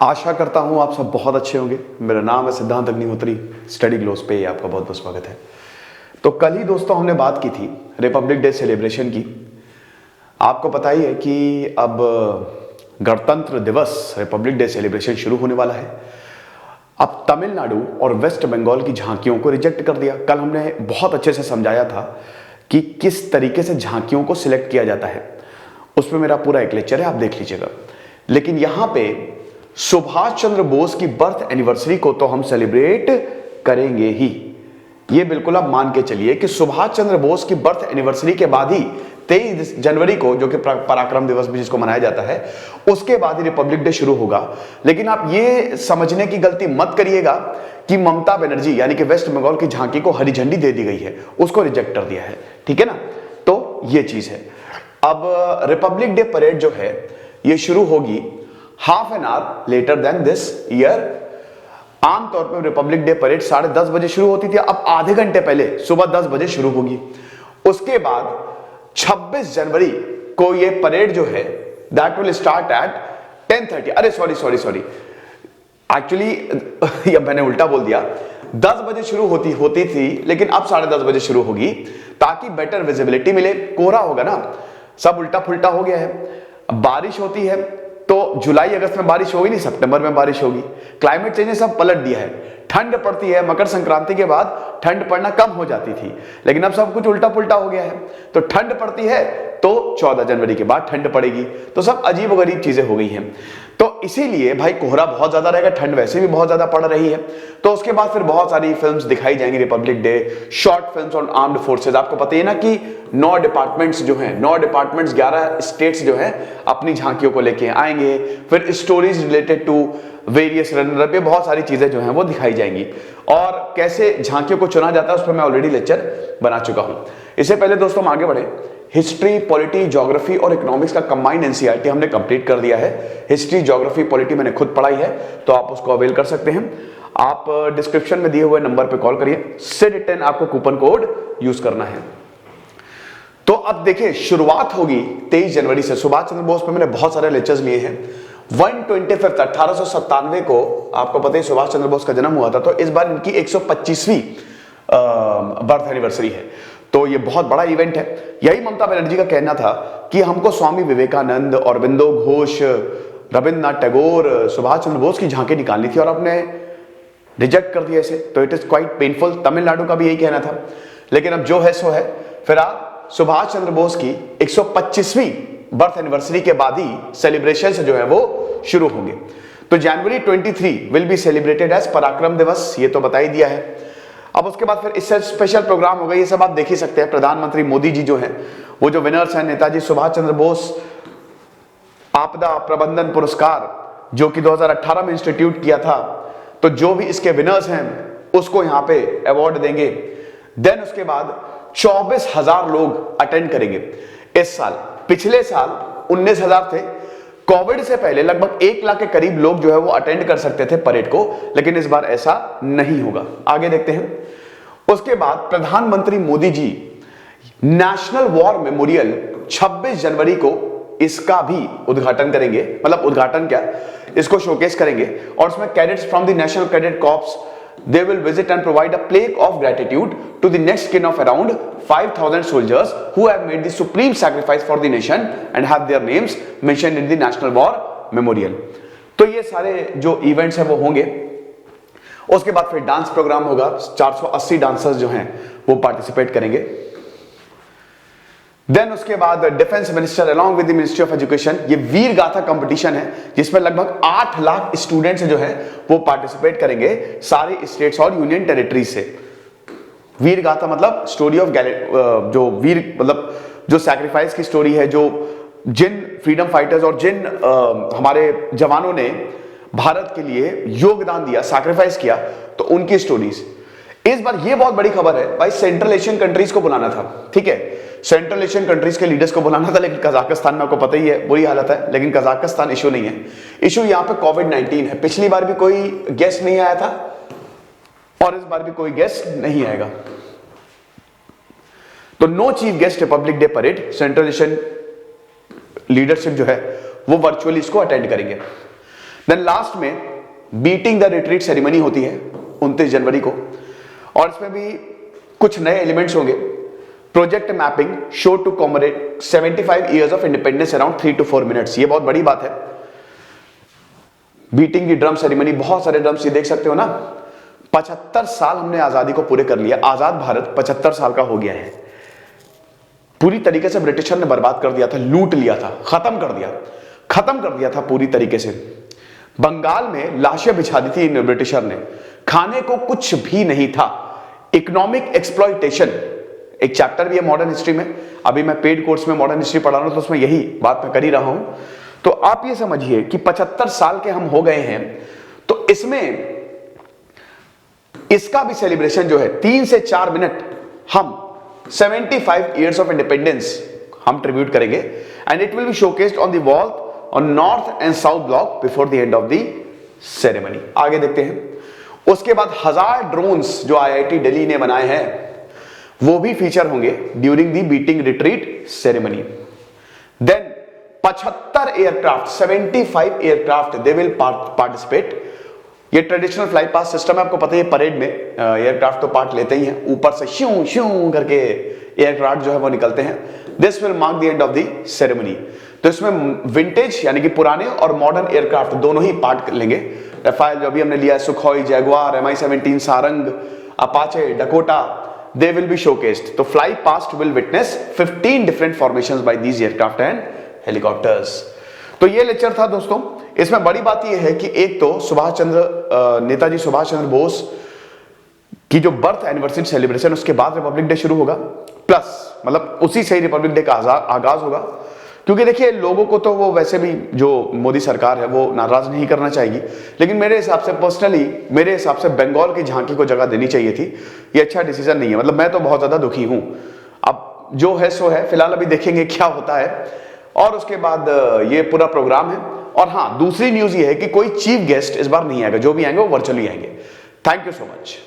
आशा करता हूँ आप सब बहुत अच्छे होंगे। मेरा नाम है सिद्धांत अग्निहोत्री। स्टडी ग्लोस पे आपका बहुत बहुत स्वागत है। तो कल ही दोस्तों हमने बात की थी रिपब्लिक डे सेलिब्रेशन की। आपको पता ही है कि अब गणतंत्र दिवस रिपब्लिक डे सेलिब्रेशन शुरू होने वाला है। अब तमिलनाडु और वेस्ट बंगाल की झांकियों को रिजेक्ट कर दिया। कल हमने बहुत अच्छे से समझाया था कि किस तरीके से झांकियों को सिलेक्ट किया जाता है। उस पर मेरा पूरा एक लेक्चर है, आप देख लीजिएगा। लेकिन यहां पे सुभाष चंद्र बोस की बर्थ एनिवर्सरी को तो हम सेलिब्रेट करेंगे ही। ये बिल्कुल आप मान के चलिए कि सुभाष चंद्र बोस की बर्थ एनिवर्सरी के बाद ही 23 जनवरी को, जो कि पराक्रम दिवस भी जिसको मनाया जाता है, उसके बाद ही रिपब्लिक डे शुरू होगा। लेकिन आप ये समझने की गलती मत करिएगा कि ममता बनर्जी यानी कि वेस्ट बंगाल की झांकी को हरी झंडी दे दी गई है, उसको रिजेक्ट कर दिया है। ठीक है ना, तो ये चीज है। अब रिपब्लिक डे परेड जो है ये शुरू होगी half an hour later than this year. आमतौर पर रिपब्लिक डे परेड 10:30 बजे शुरू होती थी, अब आधे घंटे पहले सुबह 10 बजे शुरू होगी। उसके बाद 26 जनवरी को ये परेड जो है दैट विल स्टार्ट एट 10:30। अरे सॉरी एक्चुअली ये मैंने उल्टा बोल दिया। 10 बजे शुरू होती थी, लेकिन अब 10:30 बजे शुरू होगी ताकि बेटर विजिबिलिटी मिले। कोहरा होगा ना, सब उल्टा फुल्टा हो गया है। बारिश होती है तो जुलाई अगस्त में बारिश होगी नहीं, सितंबर में बारिश होगी। क्लाइमेट चेंज ने सब पलट दिया है। ठंड पड़ती है, मकर संक्रांति के बाद ठंड पड़ना कम हो जाती थी, लेकिन अब सब कुछ उल्टा पुल्टा हो गया है। तो ठंड पड़ती है तो 14 जनवरी के बाद ठंड पड़ेगी, तो सब अजीब व गरीब चीजें हो गई हैं। तो इसीलिए भाई कोहरा बहुत ज्यादा रहेगा, ठंड वैसे भी बहुत ज्यादा पड़ रही है। तो उसके बाद फिर बहुत सारी फिल्म्स दिखाई जाएंगी Republic day, short films on armed forces. आपको पता ही है ना कि 9 डिपार्टमेंट्स जो हैं, 9 डिपार्टमेंट्स 11 स्टेट्स जो हैं अपनी झांकियों को लेके आएंगे। फिर stories related to various runner पे बहुत सारी चीजें जो हैं वो दिखाई जाएंगी। और कैसे झांकियों को चुना जाता है उस पर मैं ऑलरेडी लेक्चर बना चुका हूं। इससे पहले दोस्तों हम आगे बढ़े। हिस्ट्री, पॉलिटी, ज्योग्राफी और इकोनॉमिक्स का कंबाइंड एनसीईआरटी हमने कंप्लीट कर दिया है। हिस्ट्री, ज्योग्राफी, पॉलिटी मैंने खुद पढ़ाई है, तो आप उसको अवेल कर सकते हैं। आप डिस्क्रिप्शन में दिए हुए नंबर पे कॉल करिए। SID10 आपको कूपन कोड यूज करना है। तो अब देखिए शुरुआत होगी 23 जनवरी से। सुभाष चंद्र बोस पे मैंने बहुत सारे लेक्चर्स लिए हैं। 125 1897 को आपको पता है सुभाष चंद्र बोस का जन्म हुआ था, तो इस बार इनकी 125वीं बर्थ एनिवर्सरी है। तो ये बहुत बड़ा इवेंट है। यही ममता बनर्जी का कहना था कि हमको स्वामी विवेकानंद, अरबिंदो घोष, रविंद्रनाथ टैगोर, सुभाष चंद्र बोस की झांकी निकालनी थी और आपने रिजेक्ट कर दिया इसे। तो it is quite painful. Tamil Nadu का भी यही कहना था, लेकिन अब जो है सो है। फिर आप सुभाष चंद्र बोस की 125वीं बर्थ एनिवर्सरी के बाद ही सेलिब्रेशन जो है वो शुरू होंगे। तो जनवरी 23 विल बी सेलिब्रेटेड एज पराक्रम दिवस, ये तो बता ही दिया है। अब उसके बाद फिर इससे स्पेशल प्रोग्राम होगा, ये सब आप देख ही सकते हैं। प्रधानमंत्री मोदी जी जो हैं, वो जो विनर्स हैं, नेताजी सुभाष चंद्र बोस आपदा प्रबंधन पुरस्कार जो कि 2018 में इंस्टीट्यूट किया था, तो जो भी इसके विनर्स हैं उसको यहां पे अवार्ड देंगे। देन उसके बाद 24,000 लोग अटेंड करेंगे इस साल। पिछले साल 19,000 थे। कोविड से पहले लगभग 1 लाख के करीब लोग जो है वो अटेंड कर सकते थे परेड को, लेकिन इस बार ऐसा नहीं होगा। आगे देखते हैं। उसके बाद प्रधानमंत्री Modi ji national war memorial 26 जनवरी को इसका भी उद्घाटन करेंगे। मतलब उद्घाटन क्या, इसको शोकेस करेंगे। और उसमें cadets from the national cadet corps they will visit and provide a plaque of gratitude to the next kin of around 5,000 soldiers who have made the supreme sacrifice for the nation and have their names mentioned in the national war memorial। तो ये सारे जो events हैं वो होंगे। उसके बाद फिर डांस प्रोग्राम होगा। 480 डांसर्स जो हैं वो पार्टिसिपेट करेंगे। देन उसके बाद defence minister along with the ministry of education, ये वीर गाथा कंपटीशन है जिसमें लगभग 8 लाख स्टूडेंट्स जो हैं वो पार्टिसिपेट करेंगे सारे स्टेट्स और यूनियन टेरिटरी से। वीर गाथा मतलब स्टोरी ऑफ जो वीर मतलब जो सैक्रिफाइस की स्टोरी है, जो जिन फ्रीडम फाइटर्स और जिन हमारे जवानों ने भारत के लिए योगदान दिया, सैक्रिफाइस किया, तो उनकी स्टोरीज। इस बार ये बहुत बड़ी खबर है भाई, सेंट्रल एशियन कंट्रीज को बुलाना था। ठीक है, सेंट्रल एशियन कंट्रीज के लीडर्स को बुलाना था, लेकिन कजाकिस्तान में आपको पता ही है बुरी हालत है। लेकिन कजाकिस्तान इशू नहीं है, इशू यहां पे कोविड-19 है। पिछली बार भी कोई गेस्ट नहीं आया था और इस बार भी कोई गेस्ट नहीं आएगा। तो no chief guest republic day parade. Central Asian leadership जो है वो वर्चुअली इसको अटेंड करेंगे। देन लास्ट में बीटिंग द रिट्रीट सेरेमनी होती है 29 जनवरी को, और इसमें भी कुछ नए एलिमेंट्स होंगे। Project mapping show to commemorate 75 years of independence around 3 to 4 minutes. ये बहुत बड़ी बात है। बीटिंग दी ड्रम सेरेमनी, बहुत सारे ड्रम्स ये देख सकते हो ना। 75 साल हमने आजादी को पूरे कर लिया। आजाद भारत 75 साल का हो गया है। पूरी तरीके से ब्रिटिशर ने बर्बाद कर दिया था, लूट लिया था, खत्म कर दिया था पूरी तरीके से। बंगाल में लाशें बिछा दी थी इन ब्रिटिशर ने, खाने को कुछ भी नहीं था। इकोनॉमिक एक्सप्लॉयटेशन एक चैप्टर भी है मॉडर्न हिस्ट्री में। अभी मैं पेड कोर्स में मॉडर्न हिस्ट्री पढ़ा रहा हूं, तो उसमें यही बात मैं कर ही रहा हूं। तो आप ये समझिए कि 75 साल के हम हो गए हैं, तो इसमें इसका भी सेलिब्रेशन जो है 3 से 4 मिनट हम 75 ईयर्स ऑफ इंडिपेंडेंस हम ट्रिब्यूट करेंगे, and it will be showcased on the wall on north and south block before the end of the ceremony. आगे देखते हैं। उसके बाद 1000 ड्रोन्स जो आईआईटी दिल्ली ने बनाए हैं वो भी फीचर होंगे during the beating retreat ceremony. Then 75 aircraft, 75 aircraft they will participate. ये ट्रेडिशनल फ्लाई पास सिस्टम है, आपको पता है। परेड में एयरक्राफ्ट तो पार्ट लेते ही हैं, ऊपर से श्यू श्यू करके एयरक्राफ्ट जो है वो निकलते हैं। This will mark the end of the ceremony. तो इसमें विंटेज यानी कि पुराने और मॉडर्न एयरक्राफ्ट दोनों ही पार्ट लेंगे। राफेल जो अभी हमने लिया है, Sukhoi, Jaguar, MI-17, Sarang, Apache, Dakota, they will be showcased. तो fly past will witness 15 different formations by these aircraft and helicopters. तो ये लेक्चर था दोस्तों। इसमें बड़ी बात ये है कि एक तो नेताजी सुभाष चंद्र बोस की जो बर्थ एनिवर्सरी सेलिब्रेशन, उसके बाद रिपब्लिक डे शुरू होगा, प्लस मतलब उसी से ही रिपब्लिक डे का आगाज होगा। क्योंकि देखिए लोगों को तो वो वैसे भी जो मोदी सरकार है वो नाराज नहीं करना चाहिए, लेकिन मेरे हिसाब से पर्सनली मेरे हिसाब से बंगाल की झांकी को जगह देनी चाहिए थी। ये अच्छा डिसीजन नहीं है। मतलब मैं तो बहुत ज्यादा दुखी हूं। अब जो है सो है, फिलहाल अभी देखेंगे क्या होता है, और उसके बाद ये पूरा प्रोग्राम है। और हाँ, दूसरी न्यूज ये है कि कोई चीफ गेस्ट इस बार नहीं आएगा, जो भी आएंगे वो वर्चुअली आएंगे। Thank you so much.